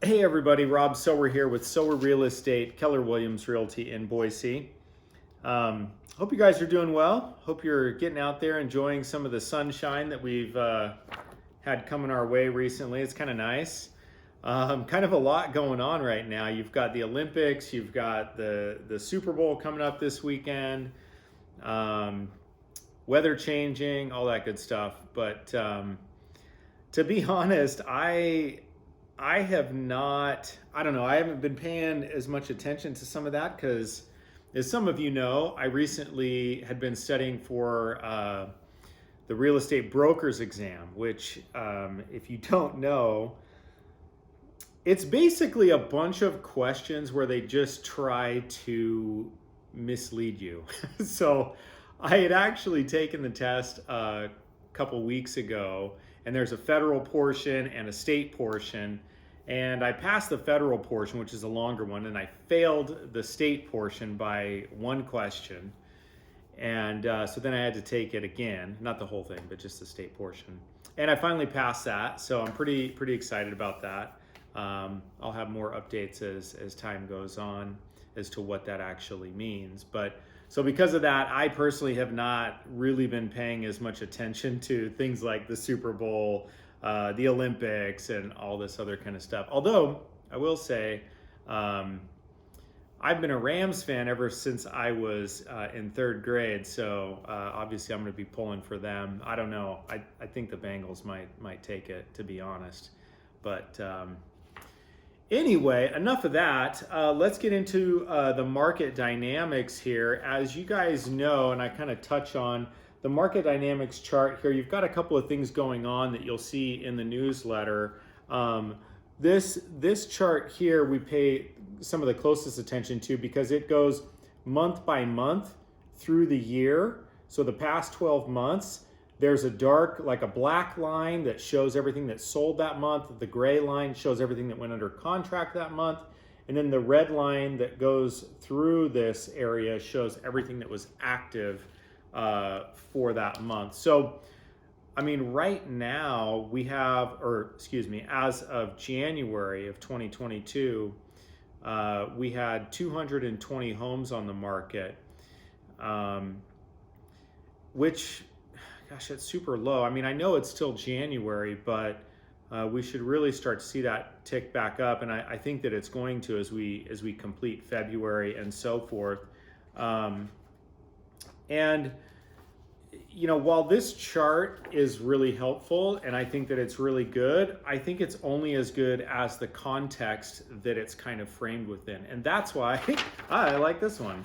Hey everybody, Rob Sower here with Sower Real Estate, Keller Williams Realty in Boise. Hope you guys are doing well. Hope you're getting out there enjoying some of the sunshine that we've had coming our way recently. It's kind of nice. Kind of a lot going on right now. You've got the Olympics, you've got the Super Bowl coming up this weekend, weather changing, all that good stuff. But to be honest, I have not, I don't know, I haven't been paying as much attention to some of that because, as some of you know, I recently had been studying for the real estate broker's exam, which, if you don't know, it's basically a bunch of questions where they just try to mislead you. So I had actually taken the test a couple weeks ago, and there's a federal portion and a state portion. And I passed the federal portion, which is a longer one, and I failed the state portion by one question. And so then I had to take it again, not the whole thing, but just the state portion. And I finally passed that, so I'm pretty excited about that. I'll have more updates as time goes on as to what that actually means. But so because of that, I personally have not really been paying as much attention to things like the Super Bowl, the Olympics, and all this other kind of stuff. Although I will say, I've been a Rams fan ever since I was in third grade. So obviously I'm going to be pulling for them. I don't know. I think the Bengals might take it, to be honest. But anyway, enough of that. Let's get into the market dynamics here. As you guys know, and I kind of touch on the market dynamics chart here, you've got a couple of things going on that you'll see in the newsletter. This chart here we pay some of the closest attention to because it goes month by month through the year. So the past 12 months, there's a dark, like a black line that shows everything that sold that month. The gray line shows everything that went under contract that month. And then the red line that goes through this area shows everything that was active for that month. So, I mean, right now we have, or excuse me, as of January of 2022, we had 220 homes on the market, which, gosh, that's super low. I mean, I know it's still January, but we should really start to see that tick back up, and I think that it's going to as we complete February and so forth. And you know, while this chart is really helpful and I think that it's really good, I think it's only as good as the context that it's kind of framed within. And that's why I like this one.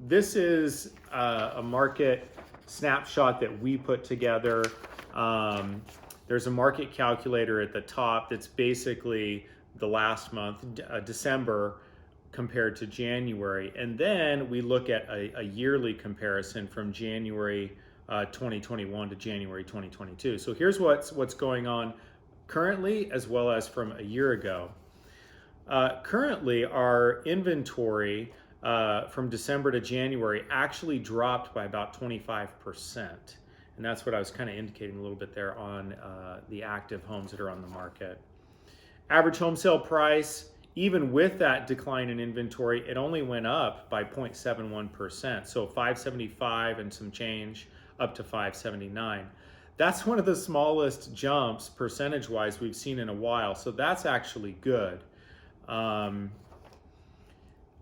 This is a market snapshot that we put together. There's a market calculator at the top that's basically the last month, December, compared to January. And then we look at a yearly comparison from January 2021 to January 2022. So here's what's going on currently as well as from a year ago. Currently, our inventory from December to January actually dropped by about 25%. And that's what I was kind of indicating a little bit there on the active homes that are on the market. Average home sale price, even with that decline in inventory, it only went up by 0.71%. So 575 and some change up to 579. That's one of the smallest jumps percentage-wise we've seen in a while. So that's actually good.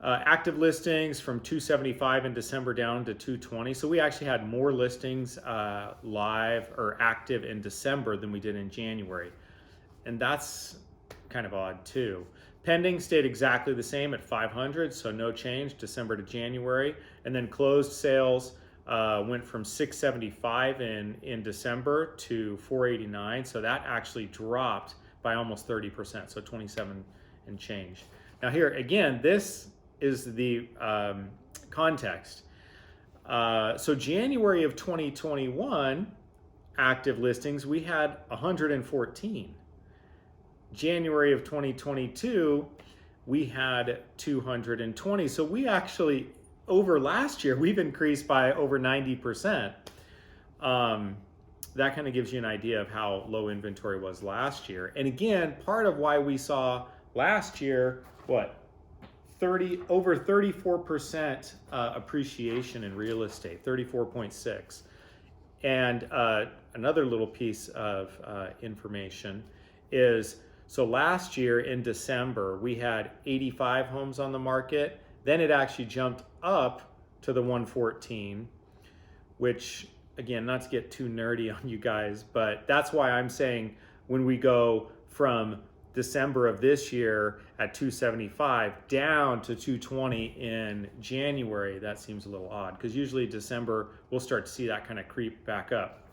Active listings from 275 in December down to 220. So we actually had more listings live or active in December than we did in January. And that's kind of odd too. Pending stayed exactly the same at 500, so no change, December to January. And then closed sales went from 675 in December to 489, so that actually dropped by almost 30%, so 27 and change. Now here, again, this is the context. So January of 2021, active listings, we had 114. January of 2022, we had 220. So we actually, over last year, we've increased by over 90%. that kind of gives you an idea of how low inventory was last year. And again, part of why we saw last year, over 34% appreciation in real estate, 34.6. And another little piece of information is, so last year in December, we had 85 homes on the market. Then it actually jumped up to the 114, which, again, not to get too nerdy on you guys, but that's why I'm saying when we go from December of this year at 275 down to 220 in January, that seems a little odd, because usually December we'll start to see that kind of creep back up.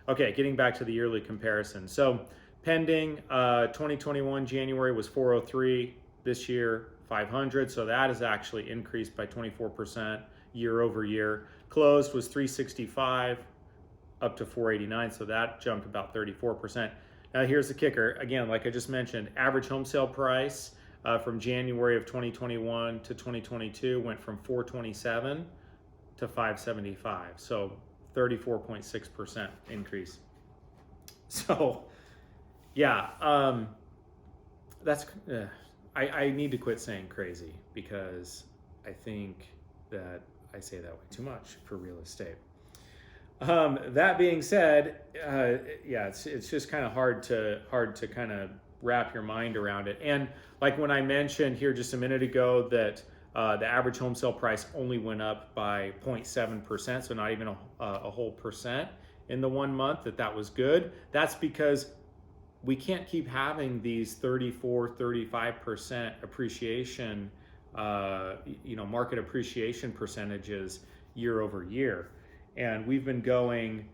Okay, getting back to the yearly comparison. So pending 2021 January was 403, this year 500, so that has actually increased by 24% year over year. Closed was 365 up to 489, so that jumped about 34%. Now here's the kicker. Again, like I just mentioned, average home sale price from January of 2021 to 2022 went from 427 to 575. So 34.6% increase. So yeah, that's, I need to quit saying crazy, because I think that I say that way too much for real estate. That being said, yeah, it's just kind of hard to kind of wrap your mind around it. And like when I mentioned here just a minute ago that the average home sale price only went up by 0.7%, so not even a whole percent in the 1 month, that was good. That's because we can't keep having these 34-35% appreciation, market appreciation percentages year over year. And we've been going,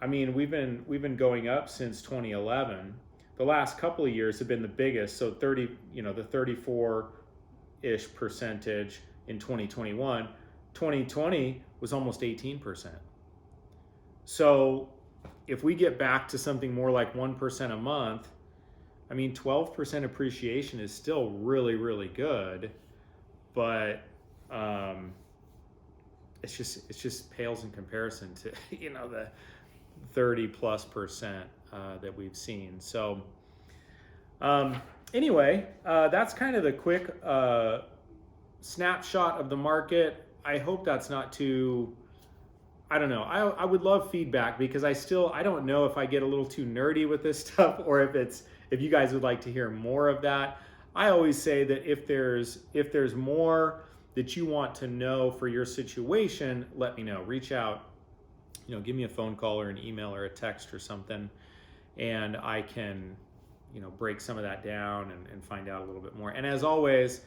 we've been going up since 2011. The last couple of years have been the biggest. So the 34-ish percentage in 2021. 2020 was almost 18%. So if we get back to something more like 1% a month, 12% appreciation is still really, really good, but it just pales in comparison to the 30+% that we've seen. So anyway, that's kind of the quick snapshot of the market. I hope that's not too, I don't know. I would love feedback, because I don't know if I get a little too nerdy with this stuff, or if you guys would like to hear more of that. I always say that if there's more that you want to know for your situation, let me know. Reach out, give me a phone call or an email or a text or something, and I can, break some of that down and find out a little bit more. And as always,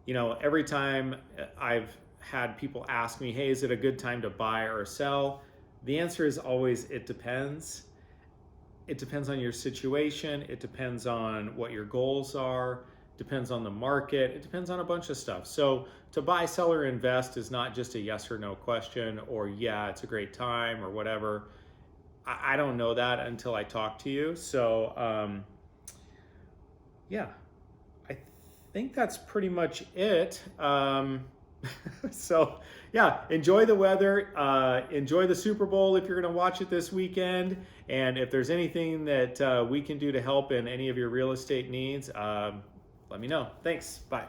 every time I've had people ask me, hey, is it a good time to buy or sell? The answer is always, it depends. It depends on your situation. It depends on what your goals are. Depends on the market. It depends on a bunch of stuff. So to buy, sell, or invest is not just a yes or no question, or yeah, it's a great time, or whatever. I don't know that until I talk to you. So yeah, I think that's pretty much it. So yeah, enjoy the weather, enjoy the Super Bowl if you're going to watch it this weekend. And if there's anything that we can do to help in any of your real estate needs, let me know. Thanks. Bye.